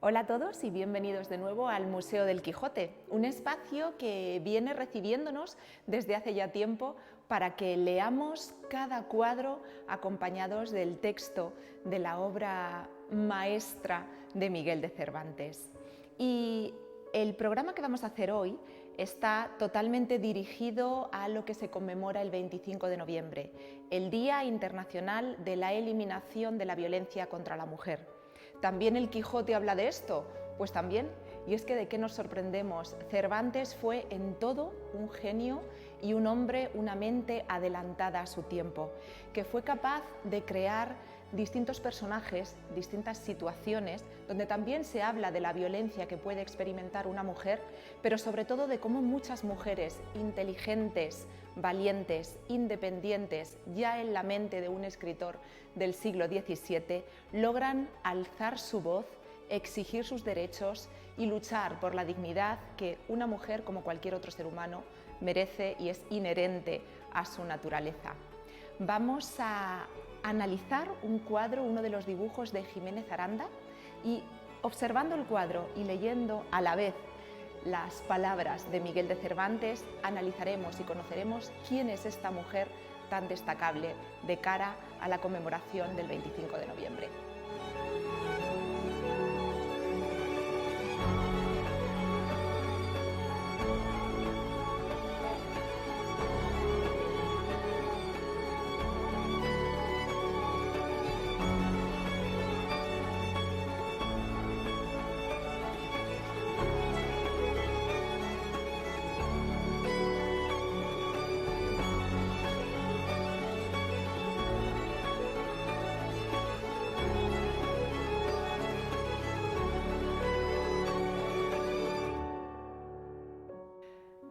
Hola a todos y bienvenidos de nuevo al Museo del Quijote, un espacio que viene recibiéndonos desde hace ya tiempo para que leamos cada cuadro acompañados del texto de la obra maestra de Miguel de Cervantes. Y el programa que vamos a hacer hoy está totalmente dirigido a lo que se conmemora el 25 de noviembre, el Día Internacional de la Eliminación de la Violencia contra la Mujer. ¿También el Quijote habla de esto? Pues también, y es que ¿de qué nos sorprendemos? Cervantes fue en todo un genio y un hombre, una mente adelantada a su tiempo, que fue capaz de crear distintos personajes, distintas situaciones, donde también se habla de la violencia que puede experimentar una mujer, pero sobre todo de cómo muchas mujeres inteligentes, valientes, independientes, ya en la mente de un escritor del siglo XVII, logran alzar su voz, exigir sus derechos y luchar por la dignidad que una mujer, como cualquier otro ser humano, merece y es inherente a su naturaleza. Vamos a analizar un cuadro, uno de los dibujos de Jiménez Aranda, y observando el cuadro y leyendo a la vez las palabras de Miguel de Cervantes, analizaremos y conoceremos quién es esta mujer tan destacable de cara a la conmemoración del 25 de noviembre.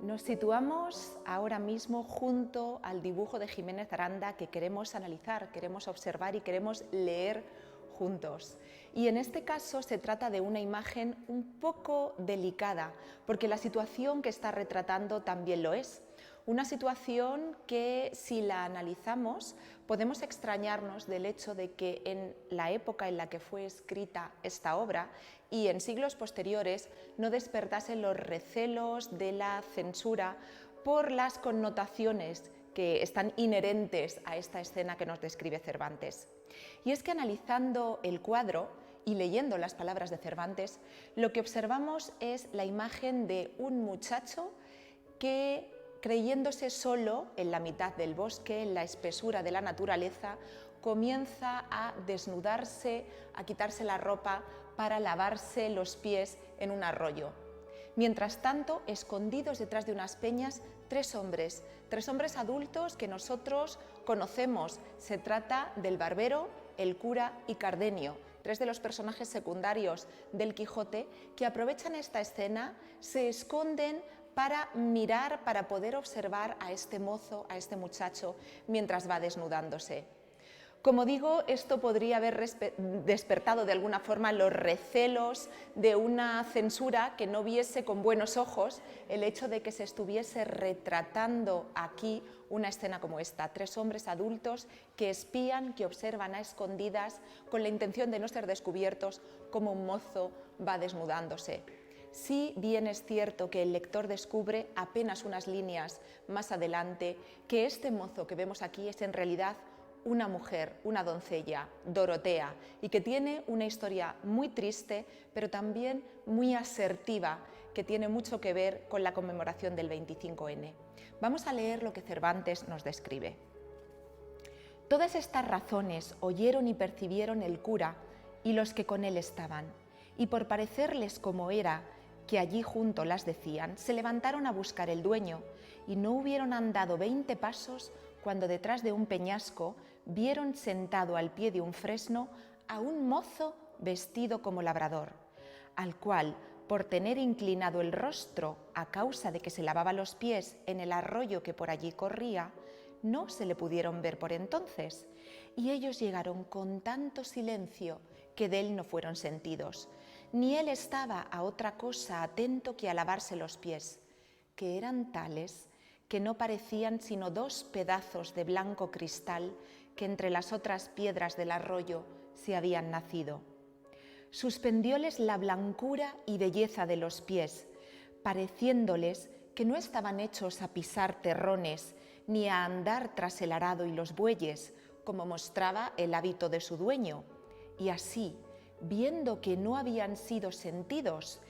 Nos situamos ahora mismo junto al dibujo de Jiménez Aranda que queremos analizar, queremos observar y queremos leer juntos. Y en este caso se trata de una imagen un poco delicada, porque la situación que está retratando también lo es. Una situación que, si la analizamos, podemos extrañarnos del hecho de que en la época en la que fue escrita esta obra y en siglos posteriores no despertase los recelos de la censura por las connotaciones que están inherentes a esta escena que nos describe Cervantes. Y es que analizando el cuadro y leyendo las palabras de Cervantes, lo que observamos es la imagen de un muchacho que, creyéndose solo en la mitad del bosque, en la espesura de la naturaleza, comienza a desnudarse, a quitarse la ropa para lavarse los pies en un arroyo. Mientras tanto, escondidos detrás de unas peñas, tres hombres adultos que nosotros conocemos. Se trata del barbero, el cura y Cardenio, tres de los personajes secundarios del Quijote que aprovechan esta escena, se esconden para mirar, para poder observar a este mozo, a este muchacho, mientras va desnudándose. Como digo, esto podría haber despertado de alguna forma los recelos de una censura que no viese con buenos ojos el hecho de que se estuviese retratando aquí una escena como esta. Tres hombres adultos que espían, que observan a escondidas con la intención de no ser descubiertos cómo un mozo va desnudándose. Sí, bien es cierto que el lector descubre apenas unas líneas más adelante que este mozo que vemos aquí es en realidad una mujer, una doncella, Dorotea, y que tiene una historia muy triste, pero también muy asertiva, que tiene mucho que ver con la conmemoración del 25N. Vamos a leer lo que Cervantes nos describe. Todas estas razones oyeron y percibieron el cura y los que con él estaban, y por parecerles como era, que allí junto las decían, se levantaron a buscar el dueño, y no hubieron andado 20 pasos cuando detrás de un peñasco vieron sentado al pie de un fresno a un mozo vestido como labrador, al cual, por tener inclinado el rostro a causa de que se lavaba los pies en el arroyo que por allí corría, no se le pudieron ver por entonces, y ellos llegaron con tanto silencio que de él no fueron sentidos, ni él estaba a otra cosa atento que a lavarse los pies, que eran tales que no parecían sino dos pedazos de blanco cristal que entre las otras piedras del arroyo se habían nacido. Suspendióles la blancura y belleza de los pies, pareciéndoles que no estaban hechos a pisar terrones ni a andar tras el arado y los bueyes, como mostraba el hábito de su dueño. Y así, viendo que no habían sido sentidos,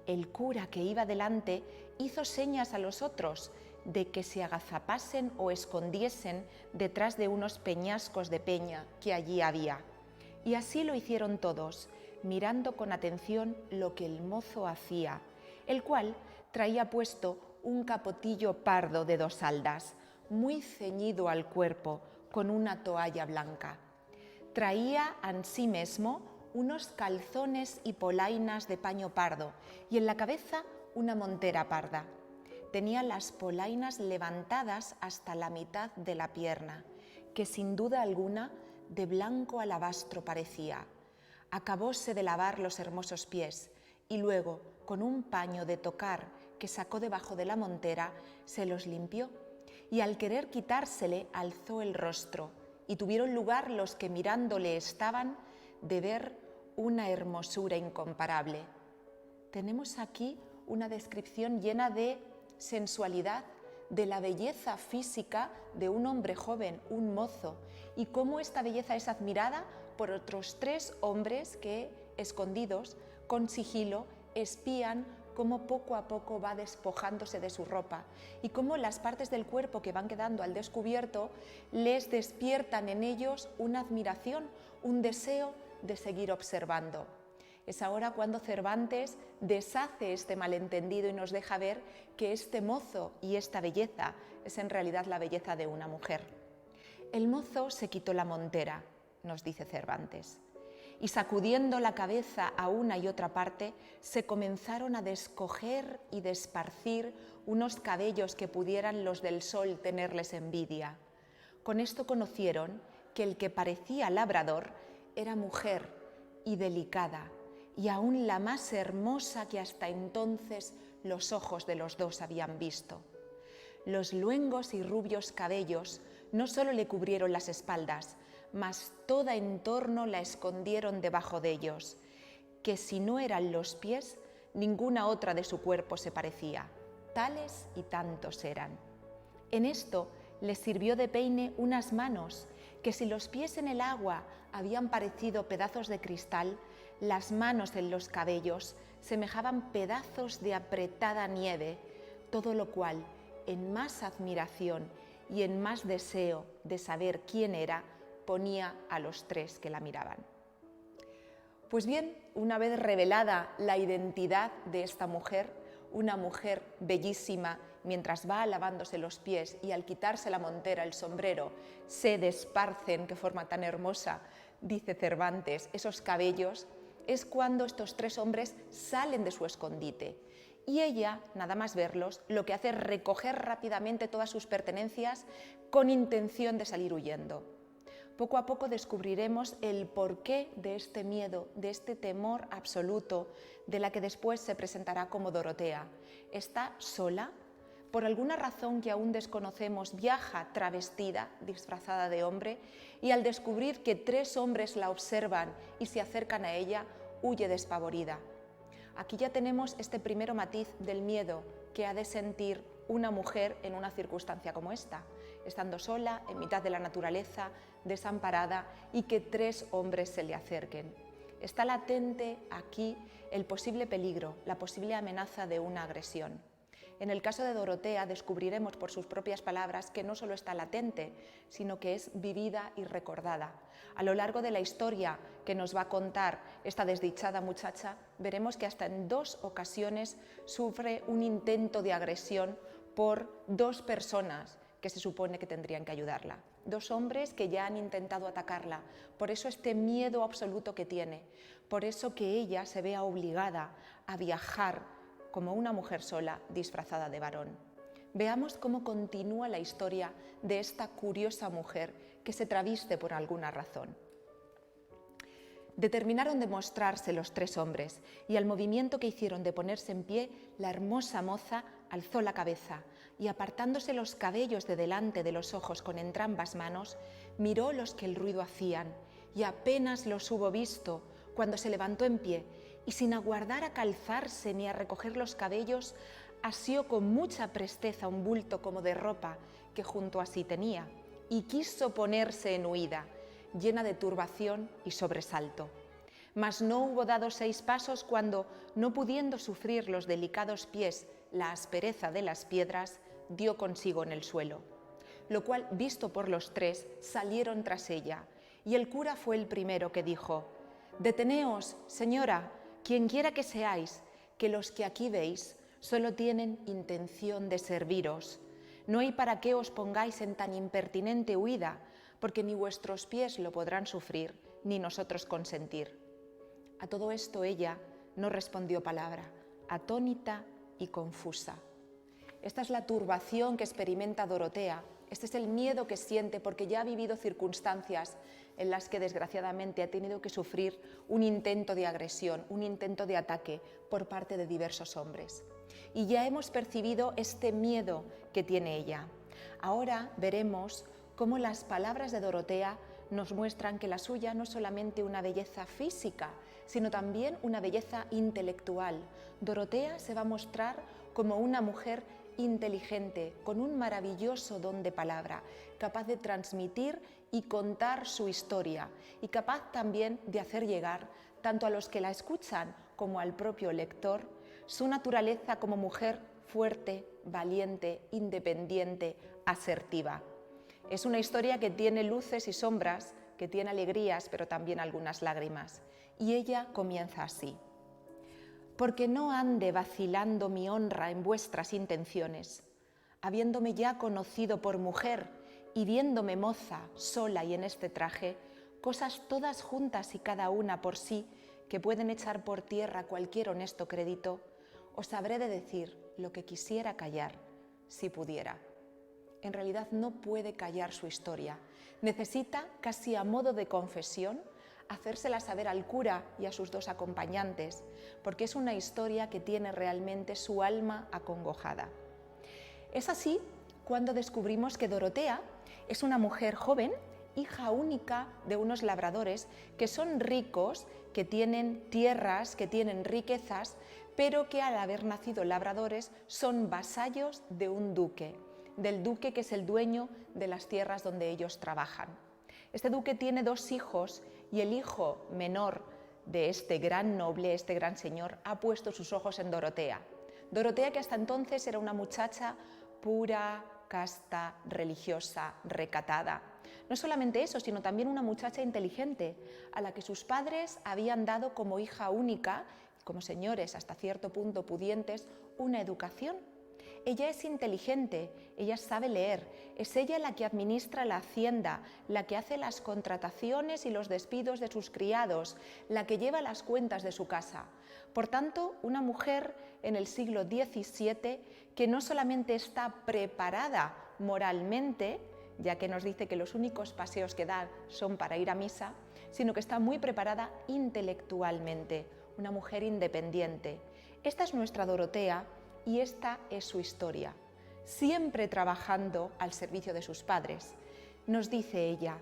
el cura que iba delante hizo señas a los otros de que se agazapasen o escondiesen detrás de unos peñascos de peña que allí había. Y así lo hicieron todos, mirando con atención lo que el mozo hacía, el cual traía puesto un capotillo pardo de 2 haldas, muy ceñido al cuerpo, con una toalla blanca. Traía ansímismo unos calzones y polainas de paño pardo y en la cabeza una montera parda. Tenía las polainas levantadas hasta la mitad de la pierna, que sin duda alguna de blanco alabastro parecía. Acabóse de lavar los hermosos pies y luego, con un paño de tocar que sacó debajo de la montera, se los limpió y al querer quitársele alzó el rostro y tuvieron lugar los que mirándole estaban de ver una hermosura incomparable. Tenemos aquí una descripción llena de sensualidad, de la belleza física de un hombre joven, un mozo, y cómo esta belleza es admirada por otros 3 hombres que, escondidos, con sigilo, espían cómo poco a poco va despojándose de su ropa y cómo las partes del cuerpo que van quedando al descubierto les despiertan en ellos una admiración, un deseo de seguir observando. Es ahora cuando Cervantes deshace este malentendido y nos deja ver que este mozo y esta belleza es en realidad la belleza de una mujer. El mozo se quitó la montera, nos dice Cervantes, y sacudiendo la cabeza a una y otra parte, se comenzaron a descoger y desparcir unos cabellos que pudieran los del sol tenerles envidia. Con esto conocieron que el que parecía labrador era mujer y delicada, y aún la más hermosa que hasta entonces los ojos de los 2 habían visto. Los luengos y rubios cabellos no solo le cubrieron las espaldas, mas toda en torno la escondieron debajo de ellos, que si no eran los pies, ninguna otra de su cuerpo se parecía, tales y tantos eran. En esto les sirvió de peine unas manos, que si los pies en el agua habían parecido pedazos de cristal, las manos en los cabellos semejaban pedazos de apretada nieve, todo lo cual, en más admiración y en más deseo de saber quién era, ponía a los 3 que la miraban. Pues bien, una vez revelada la identidad de esta mujer, una mujer bellísima, mientras va lavándose los pies y al quitarse la montera, el sombrero, se desparcen, qué forma tan hermosa, dice Cervantes, esos cabellos, es cuando estos 3 hombres salen de su escondite. Y ella, nada más verlos, lo que hace es recoger rápidamente todas sus pertenencias con intención de salir huyendo. Poco a poco descubriremos el porqué de este miedo, de este temor absoluto, de la que después se presentará como Dorotea. Está sola, por alguna razón que aún desconocemos, viaja travestida, disfrazada de hombre, y al descubrir que 3 hombres la observan y se acercan a ella, huye despavorida. Aquí ya tenemos este primero matiz del miedo que ha de sentir una mujer en una circunstancia como esta, estando sola, en mitad de la naturaleza, desamparada y que 3 hombres se le acerquen. Está latente aquí el posible peligro, la posible amenaza de una agresión. En el caso de Dorotea descubriremos por sus propias palabras que no solo está latente, sino que es vivida y recordada. A lo largo de la historia que nos va a contar esta desdichada muchacha, veremos que hasta en 2 ocasiones sufre un intento de agresión por 2 personas que se supone que tendrían que ayudarla. 2 hombres que ya han intentado atacarla, por eso este miedo absoluto que tiene, por eso que ella se vea obligada a viajar como una mujer sola disfrazada de varón. Veamos cómo continúa la historia de esta curiosa mujer que se traviste por alguna razón. Determinaron de mostrarse los 3 hombres y al movimiento que hicieron de ponerse en pie, la hermosa moza alzó la cabeza y apartándose los cabellos de delante de los ojos con entrambas manos, miró los que el ruido hacían y apenas los hubo visto cuando se levantó en pie y sin aguardar a calzarse ni a recoger los cabellos, asió con mucha presteza un bulto como de ropa que junto a sí tenía y quiso ponerse en huida, llena de turbación y sobresalto. Mas no hubo dado 6 pasos cuando, no pudiendo sufrir los delicados pies la aspereza de las piedras, dio consigo en el suelo. Lo cual, visto por los 3, salieron tras ella, y el cura fue el primero que dijo: «Deteneos, señora, quien quiera que seáis, que los que aquí veis solo tienen intención de serviros. No hay para qué os pongáis en tan impertinente huida, porque ni vuestros pies lo podrán sufrir, ni nosotros consentir». A todo esto ella no respondió palabra, atónita y confusa. Esta es la turbación que experimenta Dorotea, este es el miedo que siente porque ya ha vivido circunstancias en las que desgraciadamente ha tenido que sufrir un intento de agresión, un intento de ataque por parte de diversos hombres. Y ya hemos percibido este miedo que tiene ella. Ahora veremos cómo las palabras de Dorotea nos muestran que la suya no es solamente una belleza física, sino también una belleza intelectual. Dorotea se va a mostrar como una mujer inteligente, con un maravilloso don de palabra, capaz de transmitir y contar su historia y capaz también de hacer llegar, tanto a los que la escuchan como al propio lector, su naturaleza como mujer fuerte, valiente, independiente, asertiva. Es una historia que tiene luces y sombras, que tiene alegrías, pero también algunas lágrimas. Y ella comienza así: «Porque no ande vacilando mi honra en vuestras intenciones, habiéndome ya conocido por mujer y viéndome moza, sola y en este traje, cosas todas juntas y cada una por sí, que pueden echar por tierra cualquier honesto crédito, os habré de decir lo que quisiera callar, si pudiera». En realidad no puede callar su historia. Necesita, casi a modo de confesión, hacérsela saber al cura y a sus 2 acompañantes, porque es una historia que tiene realmente su alma acongojada. Es así cuando descubrimos que Dorotea es una mujer joven, hija única de unos labradores que son ricos, que tienen tierras, que tienen riquezas, pero que al haber nacido labradores son vasallos de un duque, del duque que es el dueño de las tierras donde ellos trabajan. Este duque tiene 2 hijos y el hijo menor de este gran noble, este gran señor, ha puesto sus ojos en Dorotea. Dorotea, que hasta entonces era una muchacha pura, casta, religiosa, recatada. No solamente eso, sino también una muchacha inteligente, a la que sus padres habían dado como hija única, como señores hasta cierto punto pudientes, una educación. Ella es inteligente, ella sabe leer, es ella la que administra la hacienda, la que hace las contrataciones y los despidos de sus criados, la que lleva las cuentas de su casa. Por tanto, una mujer en el siglo XVII que no solamente está preparada moralmente, ya que nos dice que los únicos paseos que da son para ir a misa, sino que está muy preparada intelectualmente, una mujer independiente. Esta es nuestra Dorotea y esta es su historia, siempre trabajando al servicio de sus padres. Nos dice ella: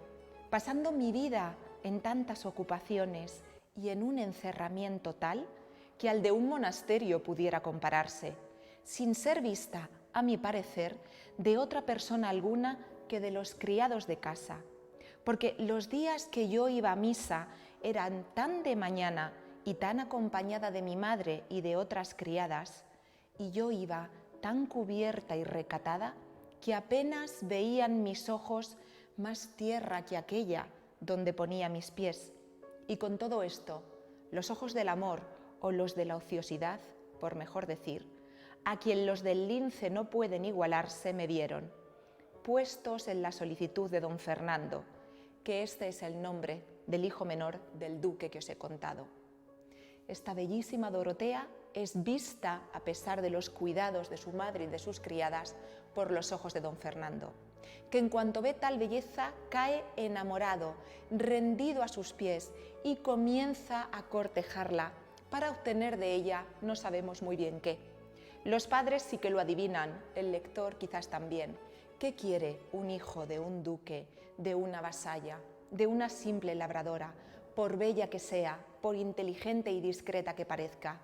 «Pasando mi vida en tantas ocupaciones y en un encerramiento tal que al de un monasterio pudiera compararse, sin ser vista, a mi parecer, de otra persona alguna que de los criados de casa, porque los días que yo iba a misa eran tan de mañana y tan acompañada de mi madre y de otras criadas, y yo iba tan cubierta y recatada que apenas veían mis ojos más tierra que aquella donde ponía mis pies. Y con todo esto, los ojos del amor o los de la ociosidad, por mejor decir, a quien los del lince no pueden igualarse, me vieron, puestos en la solicitud de don Fernando, que este es el nombre del hijo menor del duque que os he contado. Esta bellísima Dorotea es vista, a pesar de los cuidados de su madre y de sus criadas, por los ojos de don Fernando, que en cuanto ve tal belleza cae enamorado, rendido a sus pies y comienza a cortejarla para obtener de ella no sabemos muy bien qué. Los padres sí que lo adivinan, el lector quizás también. ¿Qué quiere un hijo de un duque, de una vasalla, de una simple labradora, por bella que sea, por inteligente y discreta que parezca.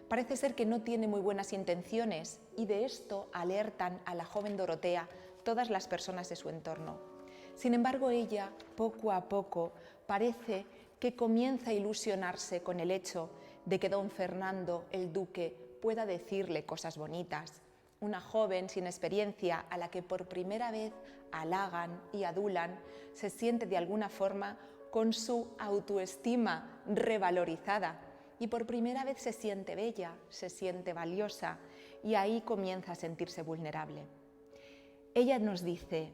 Parece ser que no tiene muy buenas intenciones y de esto alertan a la joven Dorotea todas las personas de su entorno. Sin embargo, ella, poco a poco, parece que comienza a ilusionarse con el hecho de que don Fernando, el duque, pueda decirle cosas bonitas. Una joven sin experiencia a la que por primera vez halagan y adulan, se siente de alguna forma con su autoestima revalorizada y por primera vez se siente bella, se siente valiosa y ahí comienza a sentirse vulnerable. Ella nos dice: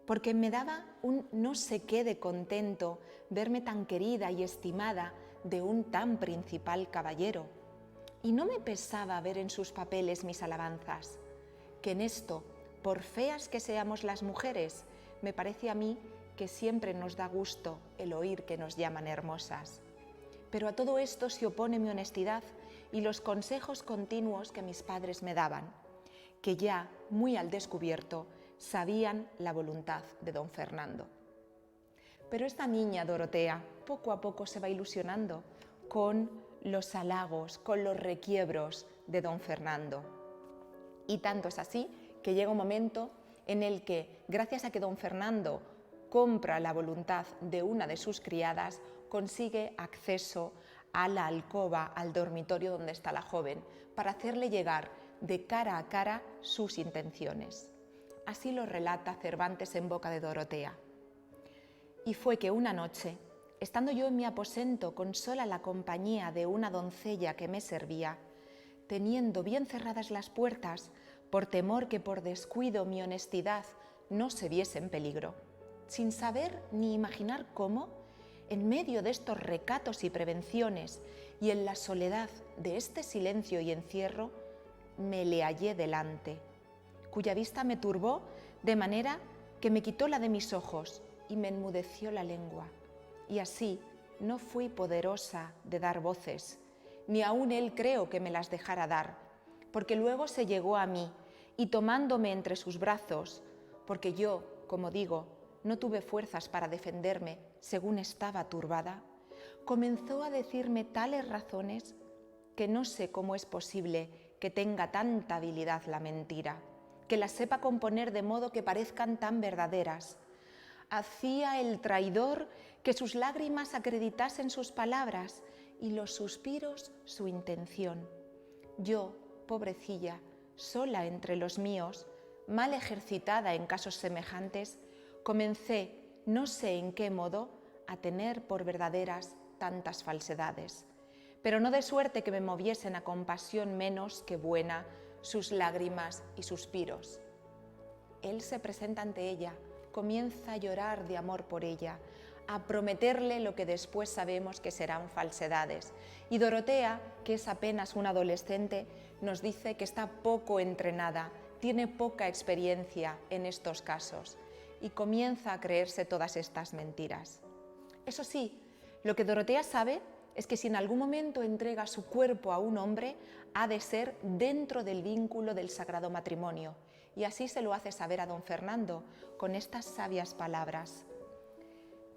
porque me daba un no sé qué de contento verme tan querida y estimada de un tan principal caballero, y no me pesaba ver en sus papeles mis alabanzas, que en esto, por feas que seamos las mujeres, me parece a mí que siempre nos da gusto el oír que nos llaman hermosas. Pero a todo esto se opone mi honestidad y los consejos continuos que mis padres me daban, que ya, muy al descubierto, sabían la voluntad de don Fernando. Pero esta niña, Dorotea, poco a poco se va ilusionando con los halagos, con los requiebros de don Fernando. Y tanto es así que llega un momento en el que, gracias a que don Fernando compra la voluntad de una de sus criadas, consigue acceso a la alcoba, al dormitorio donde está la joven, para hacerle llegar de cara a cara sus intenciones. Así lo relata Cervantes en boca de Dorotea. Y fue que una noche, estando yo en mi aposento con sola la compañía de una doncella que me servía, teniendo bien cerradas las puertas, por temor que por descuido mi honestidad no se viese en peligro, sin saber ni imaginar cómo, en medio de estos recatos y prevenciones y en la soledad de este silencio y encierro, me le hallé delante, cuya vista me turbó de manera que me quitó la de mis ojos y me enmudeció la lengua. Y así no fui poderosa de dar voces, ni aun él creo que me las dejara dar, porque luego se llegó a mí y tomándome entre sus brazos, porque yo, como digo, no tuve fuerzas para defenderme según estaba turbada, comenzó a decirme tales razones que no sé cómo es posible que tenga tanta habilidad la mentira, que las sepa componer de modo que parezcan tan verdaderas. Hacía el traidor que sus lágrimas acreditasen sus palabras y los suspiros su intención. Yo, pobrecilla, sola entre los míos, mal ejercitada en casos semejantes, comencé, no sé en qué modo, a tener por verdaderas tantas falsedades, pero no de suerte que me moviesen a compasión menos que buena sus lágrimas y suspiros. Él se presenta ante ella, comienza a llorar de amor por ella, a prometerle lo que después sabemos que serán falsedades. Y Dorotea, que es apenas una adolescente, nos dice que está poco entrenada, tiene poca experiencia en estos casos y comienza a creerse todas estas mentiras. Eso sí, lo que Dorotea sabe es que si en algún momento entrega su cuerpo a un hombre, ha de ser dentro del vínculo del sagrado matrimonio. Y así se lo hace saber a don Fernando con estas sabias palabras.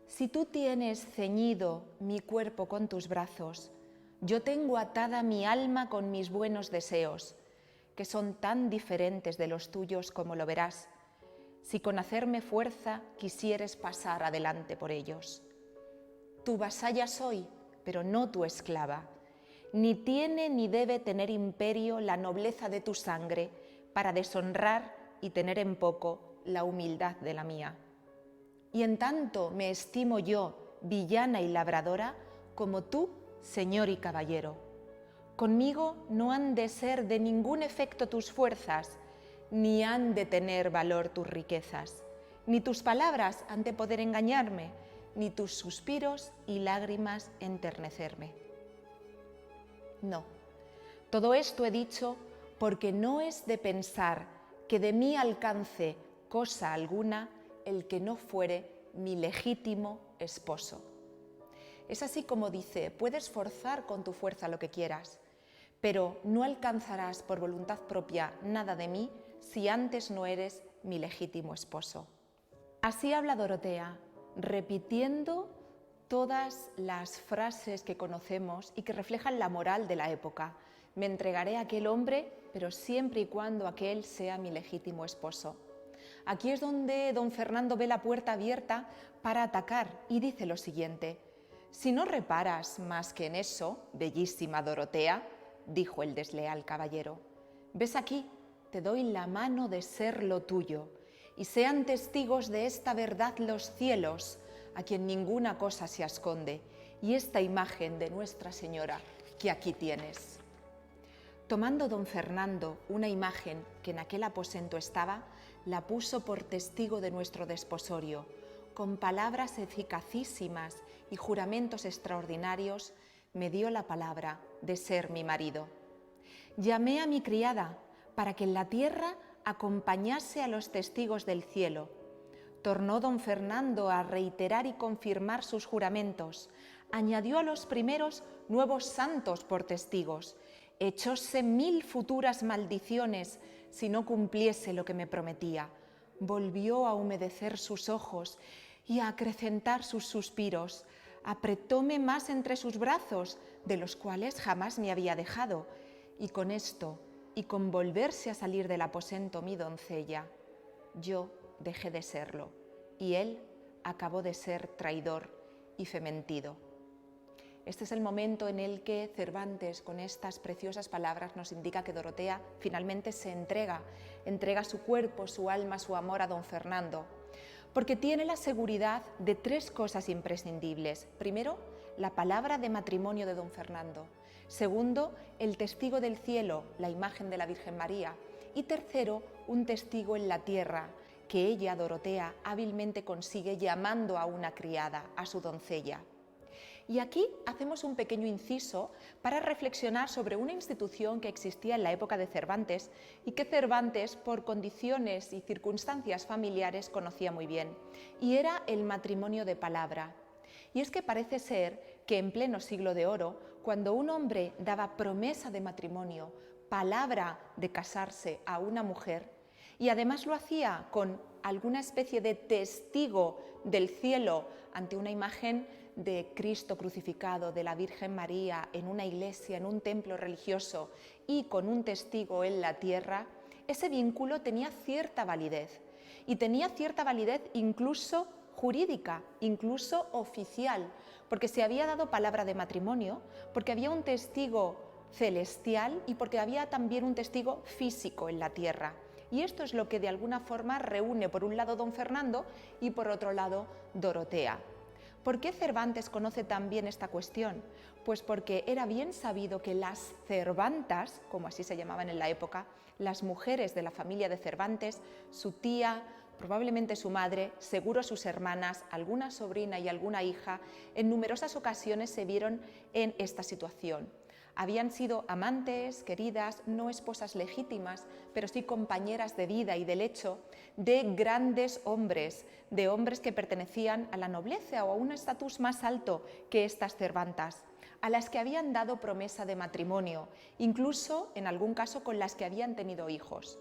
Si tú tienes ceñido mi cuerpo con tus brazos, yo tengo atada mi alma con mis buenos deseos, que son tan diferentes de los tuyos como lo verás, si con hacerme fuerza quisieres pasar adelante por ellos. Tu vasalla soy, pero no tu esclava. Ni tiene ni debe tener imperio la nobleza de tu sangre para deshonrar y tener en poco la humildad de la mía. Y en tanto me estimo yo, villana y labradora, como tú, señor y caballero. Conmigo no han de ser de ningún efecto tus fuerzas, ni han de tener valor tus riquezas, ni tus palabras han de poder engañarme, ni tus suspiros y lágrimas enternecerme. No, todo esto he dicho porque no es de pensar que de mí alcance cosa alguna el que no fuere mi legítimo esposo. Es así como dice, puedes forzar con tu fuerza lo que quieras, pero no alcanzarás por voluntad propia nada de mí si antes no eres mi legítimo esposo. Así habla Dorotea, repitiendo todas las frases que conocemos y que reflejan la moral de la época. Me entregaré a aquel hombre, pero siempre y cuando aquel sea mi legítimo esposo. Aquí es donde don Fernando ve la puerta abierta para atacar y dice lo siguiente: «Si no reparas más que en eso, bellísima Dorotea», dijo el desleal caballero, «ves aquí, te doy la mano de ser lo tuyo, y sean testigos de esta verdad los cielos, a quien ninguna cosa se esconde, y esta imagen de Nuestra Señora que aquí tienes». Tomando don Fernando una imagen que en aquel aposento estaba, la puso por testigo de nuestro desposorio. Con palabras eficacísimas y juramentos extraordinarios, me dio la palabra de ser mi marido. Llamé a mi criada para que en la tierra acompañase a los testigos del cielo. Tornó don Fernando a reiterar y confirmar sus juramentos. Añadió a los primeros nuevos santos por testigos. Echóse 1000 futuras maldiciones si no cumpliese lo que me prometía. Volvió a humedecer sus ojos y a acrecentar sus suspiros. Apretóme más entre sus brazos, de los cuales jamás me había dejado. Y con esto, y con volverse a salir del aposento mi doncella, yo dejé de serlo, y él acabó de ser traidor y fementido. Este es el momento en el que Cervantes, con estas preciosas palabras, nos indica que Dorotea finalmente se entrega su cuerpo, su alma, su amor a don Fernando, porque tiene la seguridad de 3 cosas imprescindibles. Primero, la palabra de matrimonio de don Fernando. Segundo, el testigo del cielo, la imagen de la Virgen María. Y tercero, un testigo en la tierra, que ella, Dorotea, hábilmente consigue llamando a una criada, a su doncella. Y aquí hacemos un pequeño inciso para reflexionar sobre una institución que existía en la época de Cervantes y que Cervantes, por condiciones y circunstancias familiares, conocía muy bien, y era el matrimonio de palabra. Y es que parece ser que en pleno siglo de oro, cuando un hombre daba promesa de matrimonio, palabra de casarse a una mujer, y además lo hacía con alguna especie de testigo del cielo ante una imagen de Cristo crucificado, de la Virgen María, en una iglesia, en un templo religioso, y con un testigo en la tierra, ese vínculo tenía cierta validez, y tenía cierta validez incluso jurídica, incluso oficial, porque se había dado palabra de matrimonio, porque había un testigo celestial y porque había también un testigo físico en la tierra. Y esto es lo que de alguna forma reúne por un lado don Fernando y por otro lado Dorotea. ¿Por qué Cervantes conoce tan bien esta cuestión? Pues porque era bien sabido que las Cervantas, como así se llamaban en la época, las mujeres de la familia de Cervantes, su tía, probablemente su madre, seguro sus hermanas, alguna sobrina y alguna hija, en numerosas ocasiones se vieron en esta situación. Habían sido amantes, queridas, no esposas legítimas, pero sí compañeras de vida y de lecho de grandes hombres, de hombres que pertenecían a la nobleza o a un estatus más alto que estas Cervantas, a las que habían dado promesa de matrimonio, incluso en algún caso con las que habían tenido hijos.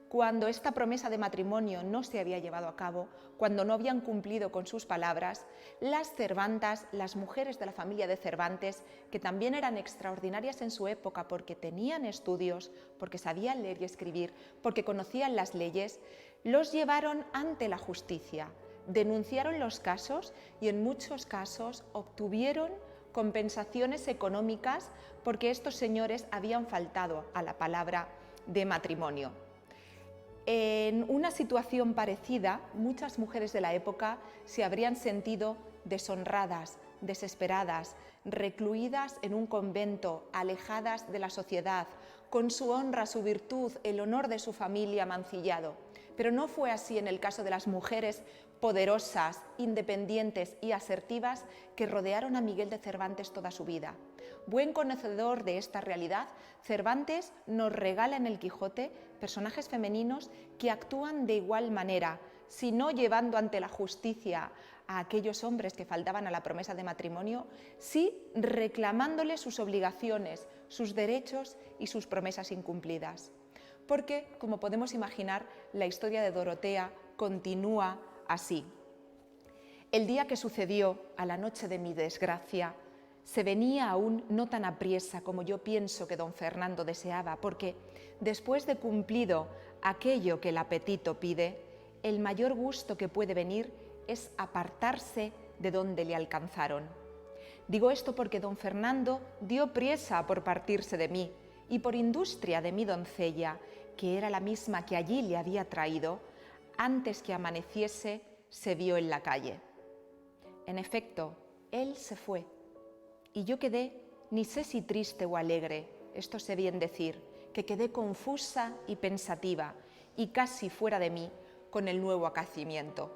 Cuando esta promesa de matrimonio no se había llevado a cabo, cuando no habían cumplido con sus palabras, las Cervantas, las mujeres de la familia de Cervantes, que también eran extraordinarias en su época porque tenían estudios, porque sabían leer y escribir, porque conocían las leyes, los llevaron ante la justicia, denunciaron los casos y en muchos casos obtuvieron compensaciones económicas porque estos señores habían faltado a la palabra de matrimonio. En una situación parecida, muchas mujeres de la época se habrían sentido deshonradas, desesperadas, recluidas en un convento, alejadas de la sociedad, con su honra, su virtud, el honor de su familia mancillado. Pero no fue así en el caso de las mujeres poderosas, independientes y asertivas que rodearon a Miguel de Cervantes toda su vida. Buen conocedor de esta realidad, Cervantes nos regala en el Quijote personajes femeninos que actúan de igual manera, si no llevando ante la justicia a aquellos hombres que faltaban a la promesa de matrimonio, sí reclamándoles sus obligaciones, sus derechos y sus promesas incumplidas. Porque, como podemos imaginar, la historia de Dorotea continúa así. El día que sucedió, a la noche de mi desgracia, se venía aún no tan apriesa como yo pienso que don Fernando deseaba, porque después de cumplido aquello que el apetito pide, el mayor gusto que puede venir es apartarse de donde le alcanzaron. Digo esto porque don Fernando dio priesa por partirse de mí, y por industria de mi doncella, que era la misma que allí le había traído, antes que amaneciese se vio en la calle. En efecto, él se fue, y yo quedé, ni sé si triste o alegre, esto sé bien decir, que quedé confusa y pensativa, y casi fuera de mí, con el nuevo acaecimiento.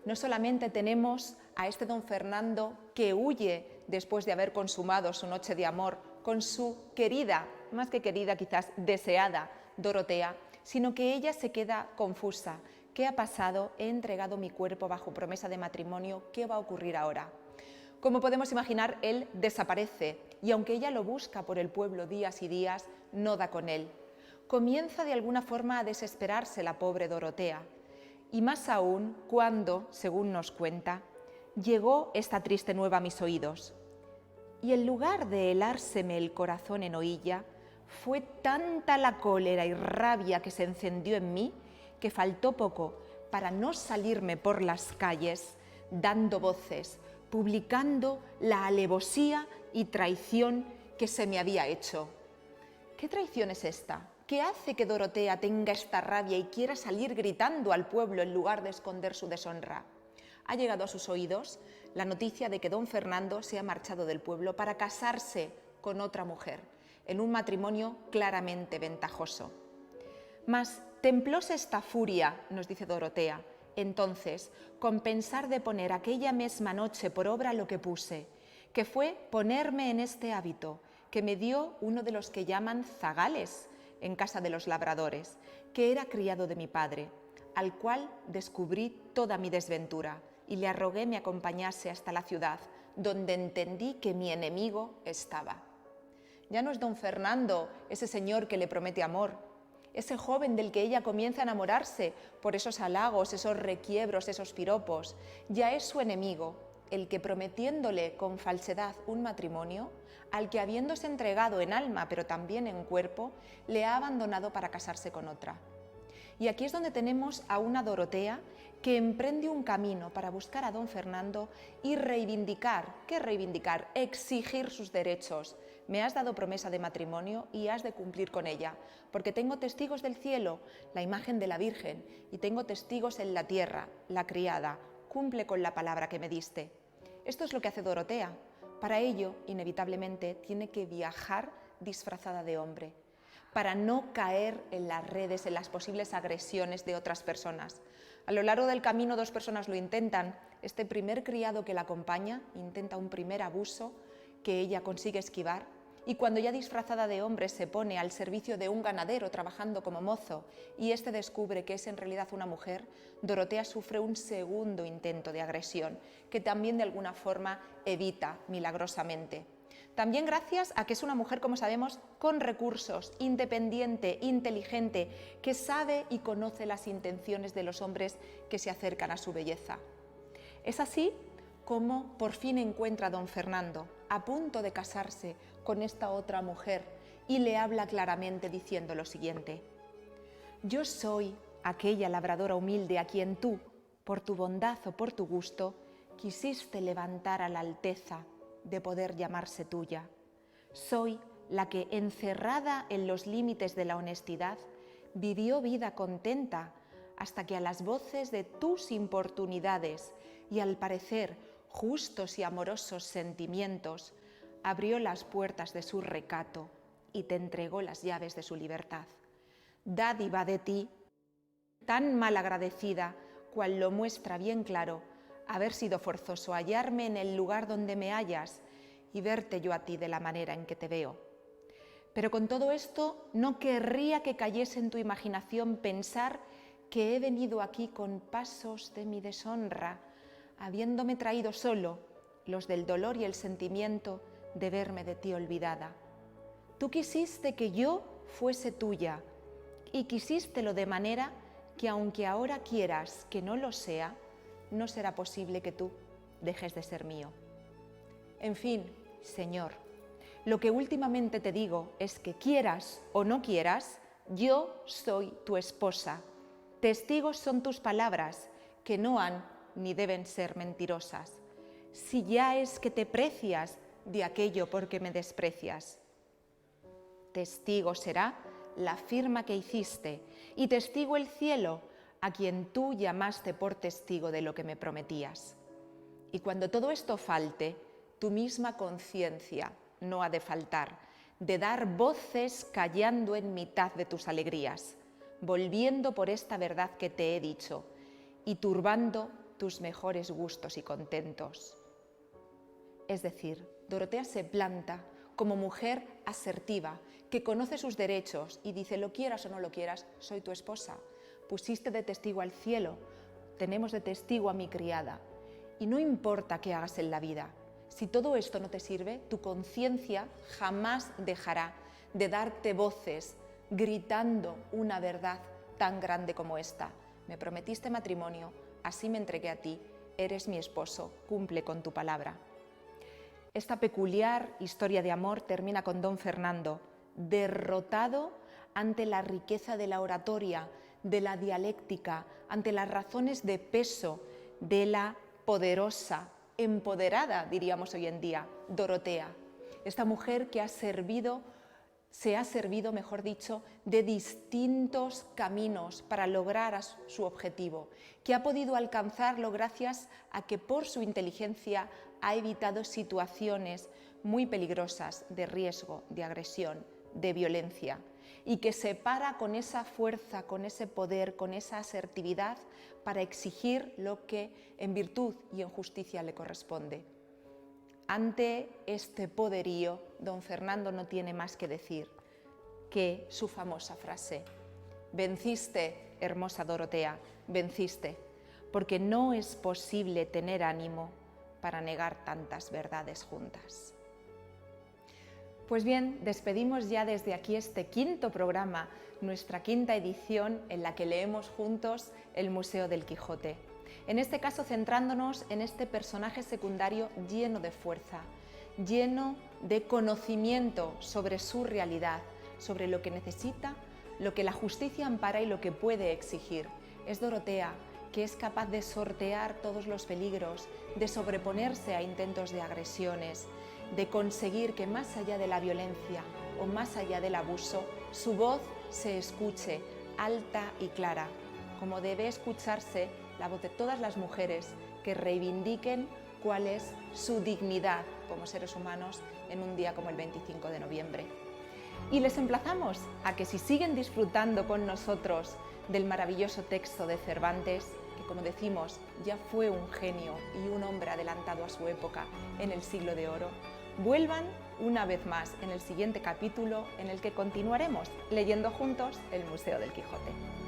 No solamente tenemos a este don Fernando que huye después de haber consumado su noche de amor con su querida, más que querida quizás deseada, Dorotea, sino que ella se queda confusa. ¿Qué ha pasado? He entregado mi cuerpo bajo promesa de matrimonio. ¿Qué va a ocurrir ahora? Como podemos imaginar, él desaparece y aunque ella lo busca por el pueblo días y días, no da con él. Comienza de alguna forma a desesperarse la pobre Dorotea. Y más aún cuando, según nos cuenta, llegó esta triste nueva a mis oídos. Y en lugar de helárseme el corazón en oilla, fue tanta la cólera y rabia que se encendió en mí que faltó poco para no salirme por las calles dando voces, publicando la alevosía y traición que se me había hecho. ¿Qué traición es esta? ¿Qué hace que Dorotea tenga esta rabia y quiera salir gritando al pueblo en lugar de esconder su deshonra? Ha llegado a sus oídos la noticia de que don Fernando se ha marchado del pueblo para casarse con otra mujer, en un matrimonio claramente ventajoso. Mas templóse esta furia, nos dice Dorotea, entonces, con pensar de poner aquella misma noche por obra lo que puse, que fue ponerme en este hábito, que me dio uno de los que llaman zagales en casa de los labradores, que era criado de mi padre, al cual descubrí toda mi desventura y le rogué me acompañase hasta la ciudad, donde entendí que mi enemigo estaba. Ya no es don Fernando, ese señor que le promete amor, ese joven del que ella comienza a enamorarse por esos halagos, esos requiebros, esos piropos, ya es su enemigo, el que prometiéndole con falsedad un matrimonio, al que habiéndose entregado en alma pero también en cuerpo, le ha abandonado para casarse con otra. Y aquí es donde tenemos a una Dorotea que emprende un camino para buscar a don Fernando y reivindicar, ¿qué reivindicar? Exigir sus derechos. Me has dado promesa de matrimonio y has de cumplir con ella, porque tengo testigos del cielo, la imagen de la Virgen, y tengo testigos en la tierra, la criada, cumple con la palabra que me diste. Esto es lo que hace Dorotea. Para ello, inevitablemente, tiene que viajar disfrazada de hombre, para no caer en las redes, en las posibles agresiones de otras personas. A lo largo del camino, dos personas lo intentan. Este primer criado que la acompaña intenta un primer abuso que ella consigue esquivar, y cuando ya disfrazada de hombre se pone al servicio de un ganadero trabajando como mozo y este descubre que es en realidad una mujer, Dorotea sufre un segundo intento de agresión que también de alguna forma evita milagrosamente. También gracias a que es una mujer, como sabemos, con recursos, independiente, inteligente, que sabe y conoce las intenciones de los hombres que se acercan a su belleza. Es así como por fin encuentra a don Fernando, a punto de casarse con esta otra mujer, y le habla claramente diciendo lo siguiente: yo soy aquella labradora humilde a quien tú, por tu bondad o por tu gusto, quisiste levantar a la alteza de poder llamarse tuya. Soy la que, encerrada en los límites de la honestidad, vivió vida contenta hasta que a las voces de tus importunidades y al parecer justos y amorosos sentimientos, abrió las puertas de su recato y te entregó las llaves de su libertad. Dádiva de ti, tan mal agradecida, cual lo muestra bien claro haber sido forzoso hallarme en el lugar donde me hallas y verte yo a ti de la manera en que te veo. Pero con todo esto no querría que cayese en tu imaginación pensar que he venido aquí con pasos de mi deshonra, habiéndome traído solo los del dolor y el sentimiento de verme de ti olvidada. Tú quisiste que yo fuese tuya y quisístelo de manera que aunque ahora quieras que no lo sea, no será posible que tú dejes de ser mío. En fin, Señor, lo que últimamente te digo es que quieras o no quieras, yo soy tu esposa. Testigos son tus palabras, que no han ni deben ser mentirosas. Si ya es que te precias de aquello porque me desprecias. Testigo será la firma que hiciste, y testigo el cielo, a quien tú llamaste por testigo de lo que me prometías. Y cuando todo esto falte, tu misma conciencia no ha de faltar, de dar voces callando en mitad de tus alegrías, volviendo por esta verdad que te he dicho, y turbando tus mejores gustos y contentos. Es decir, Dorotea se planta como mujer asertiva, que conoce sus derechos y dice, lo quieras o no lo quieras, soy tu esposa. Pusiste de testigo al cielo, tenemos de testigo a mi criada. Y no importa qué hagas en la vida, si todo esto no te sirve, tu conciencia jamás dejará de darte voces gritando una verdad tan grande como esta. Me prometiste matrimonio, así me entregué a ti, eres mi esposo, cumple con tu palabra. Esta peculiar historia de amor termina con don Fernando, derrotado ante la riqueza de la oratoria, de la dialéctica, ante las razones de peso de la poderosa, empoderada, diríamos hoy en día, Dorotea. Esta mujer que se ha servido, mejor dicho, de distintos caminos para lograr su objetivo, que ha podido alcanzarlo gracias a que por su inteligencia ha evitado situaciones muy peligrosas de riesgo, de agresión, de violencia, y que se para con esa fuerza, con ese poder, con esa asertividad para exigir lo que en virtud y en justicia le corresponde. Ante este poderío, don Fernando no tiene más que decir que su famosa frase: venciste, hermosa Dorotea, venciste, porque no es posible tener ánimo para negar tantas verdades juntas. Pues bien, despedimos ya desde aquí este quinto programa, nuestra quinta edición en la que leemos juntos el Museo del Quijote. En este caso centrándonos en este personaje secundario lleno de fuerza, lleno de conocimiento sobre su realidad, sobre lo que necesita, lo que la justicia ampara y lo que puede exigir. Es Dorotea, que es capaz de sortear todos los peligros, de sobreponerse a intentos de agresiones, de conseguir que más allá de la violencia o más allá del abuso, su voz se escuche alta y clara, como debe escucharse la voz de todas las mujeres que reivindiquen cuál es su dignidad como seres humanos en un día como el 25 de noviembre. Y les emplazamos a que si siguen disfrutando con nosotros del maravilloso texto de Cervantes, que como decimos ya fue un genio y un hombre adelantado a su época en el siglo de oro, vuelvan una vez más en el siguiente capítulo en el que continuaremos leyendo juntos el Museo del Quijote.